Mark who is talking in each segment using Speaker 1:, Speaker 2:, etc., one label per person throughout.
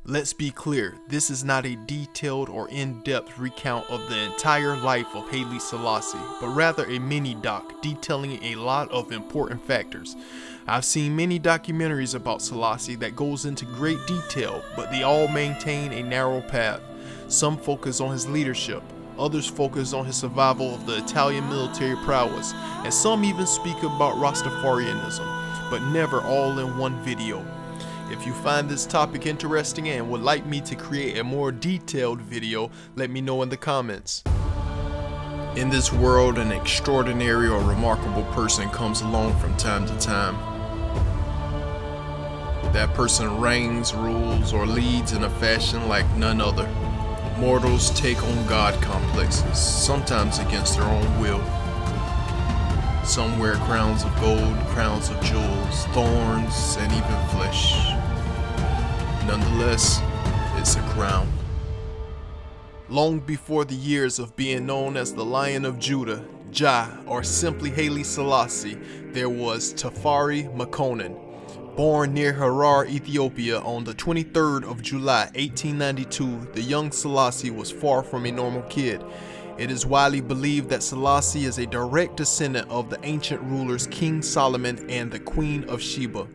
Speaker 1: Let's be clear, this is not a detailed or in-depth recount of the entire life of Haile Selassie, but rather a mini-doc detailing a lot of important factors. I've seen many documentaries about Selassie that goes into great detail, but they all maintain a narrow path. Some focus on his leadership, others focus on his survival of the Italian military prowess, and some even speak about Rastafarianism, but never all in one video. If you find this topic interesting and would like me to create a more detailed video, let me know in the comments. In this world, an extraordinary or remarkable person comes along from time to time. That person reigns, rules, or leads in a fashion like none other. Mortals take on God complexes, sometimes against their own will. Some wear crowns of gold, crowns of jewels, thorns, and even flesh. Nonetheless, it's a crown. Long before the years of being known as the Lion of Judah, Jah, or simply Haile Selassie, there was Tafari Makonnen. Born near Harar, Ethiopia on the 23rd of July, 1892, the young Selassie was far from a normal kid. It is widely believed that Selassie is a direct descendant of the ancient rulers King Solomon and the Queen of Sheba.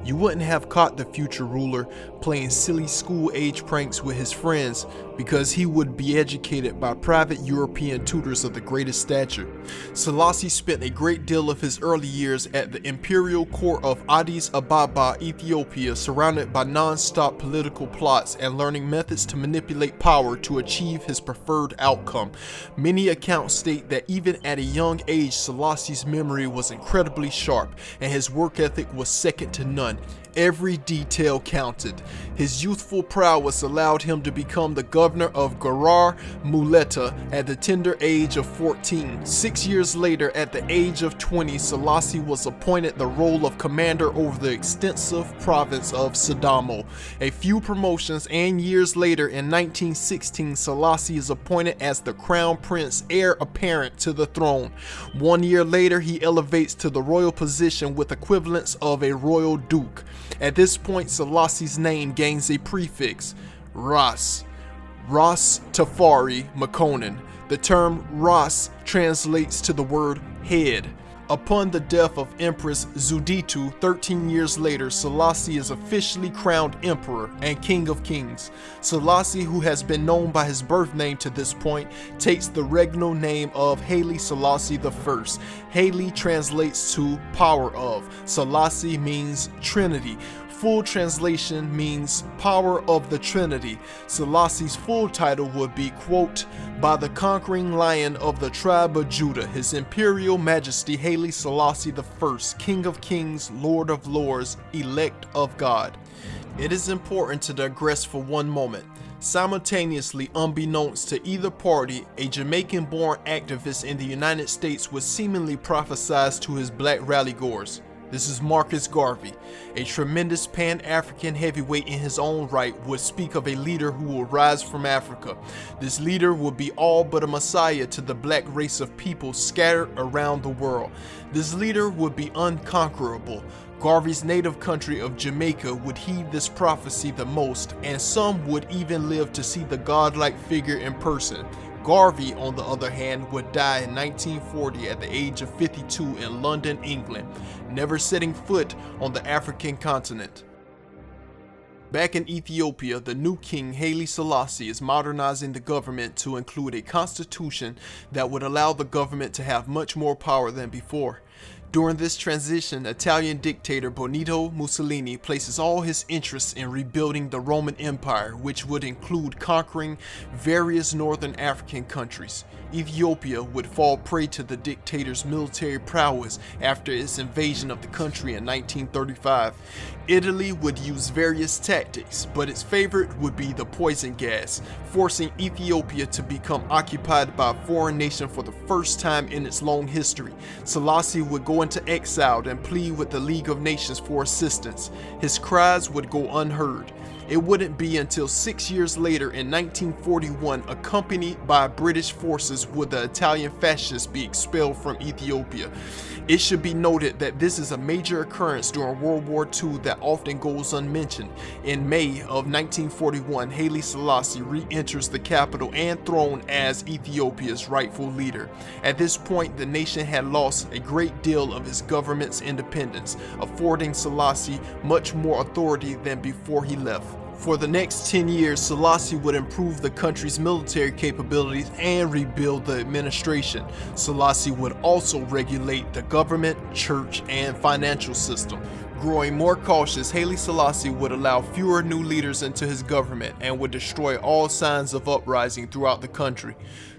Speaker 1: You wouldn't have caught the future ruler playing silly school-age pranks with his friends because he would be educated by private European tutors of the greatest stature. Selassie spent a great deal of his early years at the imperial court of Addis Ababa, Ethiopia, surrounded by non-stop political plots and learning methods to manipulate power to achieve his preferred outcome. Many accounts state that even at a young age, Selassie's memory was incredibly sharp and his work ethic was second to none. Every detail counted. His youthful prowess allowed him to become the governor of Garar Muleta at the tender age of 14. 6 years later, at the age of 20, Selassie was appointed the role of commander over the extensive province of Sidamo. A few promotions and years later, in 1916, Selassie is appointed as the crown prince heir apparent to the throne. 1 year later, he elevates to the royal position with equivalents of a royal duke. At this point, Selassie's name gains a prefix, Ras Tafari Makonnen. The term Ras translates to the word head. Upon the death of Empress Zuditu 13 years later, Selassie is officially crowned emperor and king of kings. Selassie, who has been known by his birth name to this point, takes the regnal name of Haile Selassie I. Haile translates to power of. Selassie means Trinity. Full translation means power of the Trinity. Selassie's full title would be, quote, by the conquering lion of the tribe of Judah, His Imperial Majesty Haile Selassie I, King of Kings, Lord of Lords, elect of God. It is important to digress for one moment. Simultaneously, unbeknownst to either party, a Jamaican-born activist in the United States was seemingly prophesized to his black rallygoers. This is Marcus Garvey, a tremendous Pan-African heavyweight in his own right, would speak of a leader who will rise from Africa. This leader would be all but a messiah to the black race of people scattered around the world. This leader would be unconquerable. Garvey's native country of Jamaica would heed this prophecy the most, and some would even live to see the godlike figure in person. Garvey, on the other hand, would die in 1940 at the age of 52 in London, England, never setting foot on the African continent. Back in Ethiopia, the new king Haile Selassie is modernizing the government to include a constitution that would allow the government to have much more power than before. During this transition, Italian dictator Benito Mussolini places all his interests in rebuilding the Roman Empire, which would include conquering various northern African countries. Ethiopia would fall prey to the dictator's military prowess after its invasion of the country in 1935. Italy would use various tactics, but its favorite would be the poison gas, forcing Ethiopia to become occupied by a foreign nation for the first time in its long history. Selassie would go into exile and plead with the League of Nations for assistance. His cries would go unheard. It wouldn't be until 6 years later in 1941, accompanied by British forces, would the Italian fascists be expelled from Ethiopia. It should be noted that this is a major occurrence during World War II that often goes unmentioned. In May of 1941, Haile Selassie re-enters the capital and throne as Ethiopia's rightful leader. At this point, the nation had lost a great deal of its government's independence, affording Selassie much more authority than before he left. For the next 10 years, Selassie would improve the country's military capabilities and rebuild the administration. Selassie would also regulate the government, church, and financial system. Growing more cautious, Haile Selassie would allow fewer new leaders into his government and would destroy all signs of uprising throughout the country.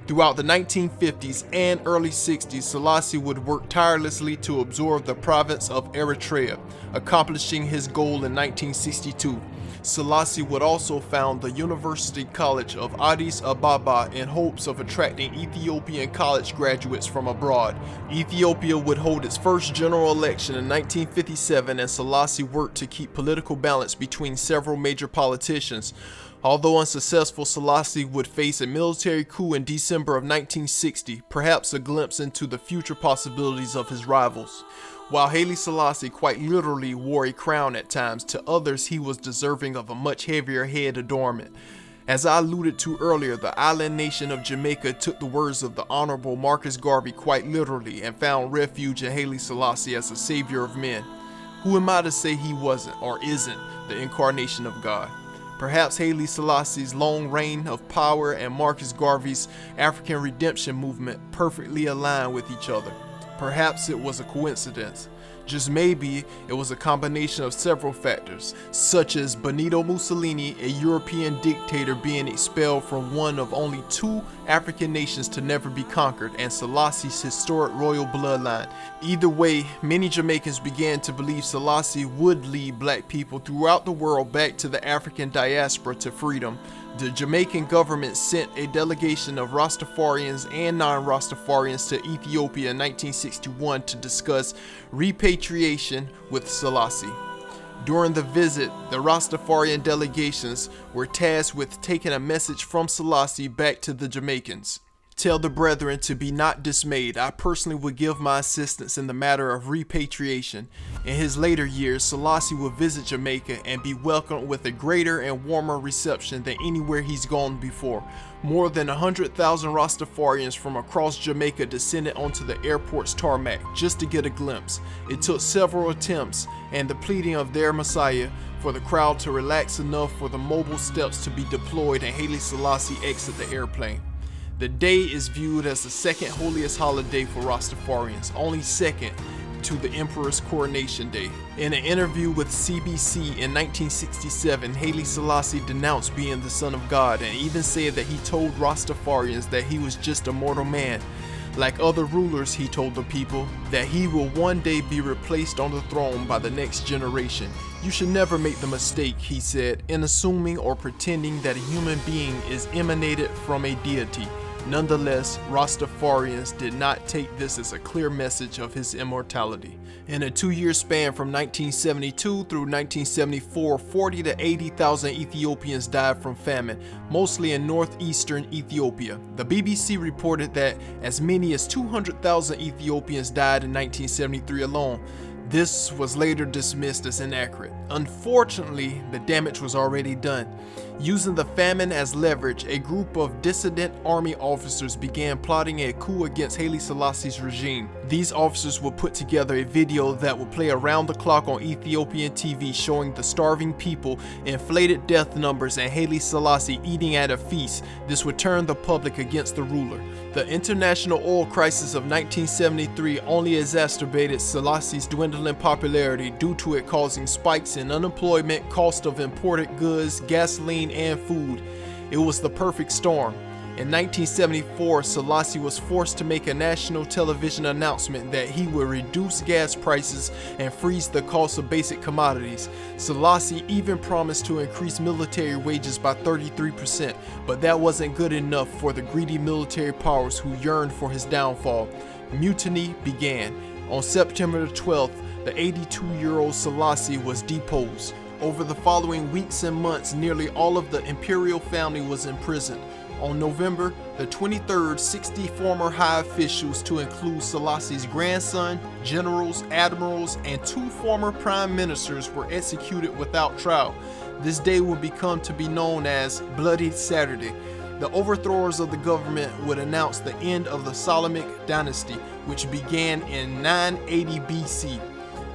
Speaker 1: Throughout the 1950s and early 60s, Selassie would work tirelessly to absorb the province of Eritrea, accomplishing his goal in 1962. Selassie would also found the University College of Addis Ababa in hopes of attracting Ethiopian college graduates from abroad. Ethiopia would hold its first general election in 1957, and Selassie worked to keep political balance between several major politicians. Although unsuccessful, Selassie would face a military coup in December of 1960, perhaps a glimpse into the future possibilities of his rivals. While Haile Selassie quite literally wore a crown at times, to others he was deserving of a much heavier head adornment. As I alluded to earlier, the island nation of Jamaica took the words of the Honorable Marcus Garvey quite literally and found refuge in Haile Selassie as a savior of men. Who am I to say he wasn't or isn't the incarnation of God? Perhaps Haile Selassie's long reign of power and Marcus Garvey's African redemption movement perfectly aligned with each other. Perhaps it was a coincidence. Just maybe it was a combination of several factors, such as Benito Mussolini, a European dictator, being expelled from one of only 2 African nations to never be conquered, and Selassie's historic royal bloodline. Either way, many Jamaicans began to believe Selassie would lead black people throughout the world back to the African diaspora to freedom. The Jamaican government sent a delegation of Rastafarians and non-Rastafarians to Ethiopia in 1961 to discuss repatriation with Selassie. During the visit, the Rastafarian delegations were tasked with taking a message from Selassie back to the Jamaicans. Tell the brethren to be not dismayed. I personally would give my assistance in the matter of repatriation. In his later years, Selassie would visit Jamaica and be welcomed with a greater and warmer reception than anywhere he's gone before. More than 100,000 Rastafarians from across Jamaica descended onto the airport's tarmac just to get a glimpse. It took several attempts and the pleading of their Messiah for the crowd to relax enough for the mobile steps to be deployed and Haile Selassie exit the airplane. The day is viewed as the second holiest holiday for Rastafarians, only second to the Emperor's Coronation Day. In an interview with CBC in 1967, Haile Selassie denounced being the Son of God and even said that he told Rastafarians that he was just a mortal man. Like other rulers, he told the people that he will one day be replaced on the throne by the next generation. You should never make the mistake, he said, in assuming or pretending that a human being is emanated from a deity. Nonetheless, Rastafarians did not take this as a clear message of his immortality. In a 2-year span from 1972 through 1974, 40 to 80,000 Ethiopians died from famine, mostly in northeastern Ethiopia. The BBC reported that as many as 200,000 Ethiopians died in 1973 alone. This was later dismissed as inaccurate. Unfortunately, the damage was already done. Using the famine as leverage, a group of dissident army officers began plotting a coup against Haile Selassie's regime. These officers would put together a video that would play around the clock on Ethiopian TV showing the starving people, inflated death numbers, and Haile Selassie eating at a feast. This would turn the public against the ruler. The international oil crisis of 1973 only exacerbated Selassie's dwindling popularity due to it causing spikes in unemployment, cost of imported goods, gasoline, and food. It was the perfect storm. In 1974, Selassie was forced to make a national television announcement that he would reduce gas prices and freeze the cost of basic commodities. Selassie even promised to increase military wages by 33%, but that wasn't good enough for the greedy military powers who yearned for his downfall. Mutiny began. On September 12th, the 82-year-old Selassie was deposed. Over the following weeks and months, nearly all of the imperial family was imprisoned. On November the 23rd, 60 former high officials, to include Selassie's grandson, generals, admirals, and 2 former prime ministers, were executed without trial. This day would become to be known as Bloody Saturday. The overthrowers of the government would announce the end of the Ptolemaic dynasty, which began in 980 BC.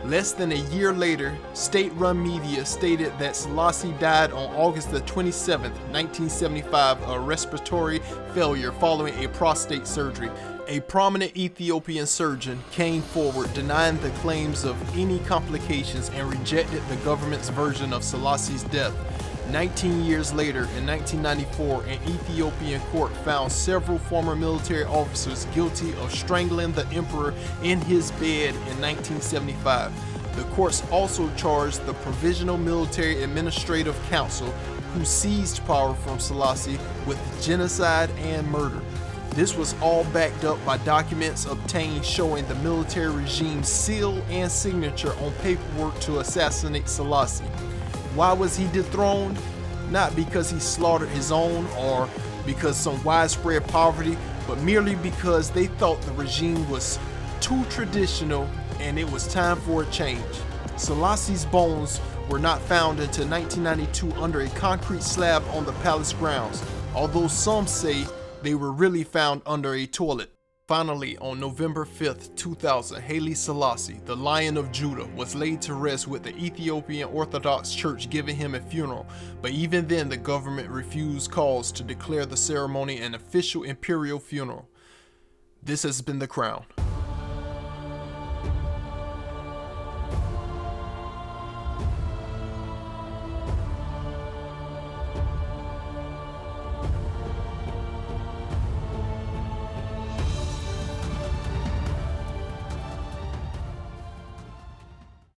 Speaker 1: Less than a year later, state-run media stated that Selassie died on August the 27th, 1975, of a respiratory failure following a prostate surgery. A prominent Ethiopian surgeon came forward denying the claims of any complications and rejected the government's version of Selassie's death. 19 years later, in 1994, an Ethiopian court found several former military officers guilty of strangling the emperor in his bed in 1975. The courts also charged the Provisional Military Administrative Council, who seized power from Selassie, with genocide and murder. This was all backed up by documents obtained showing the military regime's seal and signature on paperwork to assassinate Selassie. Why was he dethroned? Not because he slaughtered his own or because some widespread poverty, but merely because they thought the regime was too traditional and it was time for a change. Selassie's bones were not found until 1992 under a concrete slab on the palace grounds, although some say they were really found under a toilet. Finally, on November 5th, 2000, Haile Selassie, the Lion of Judah, was laid to rest with the Ethiopian Orthodox Church giving him a funeral, but even then the government refused calls to declare the ceremony an official imperial funeral. This has been The Crown.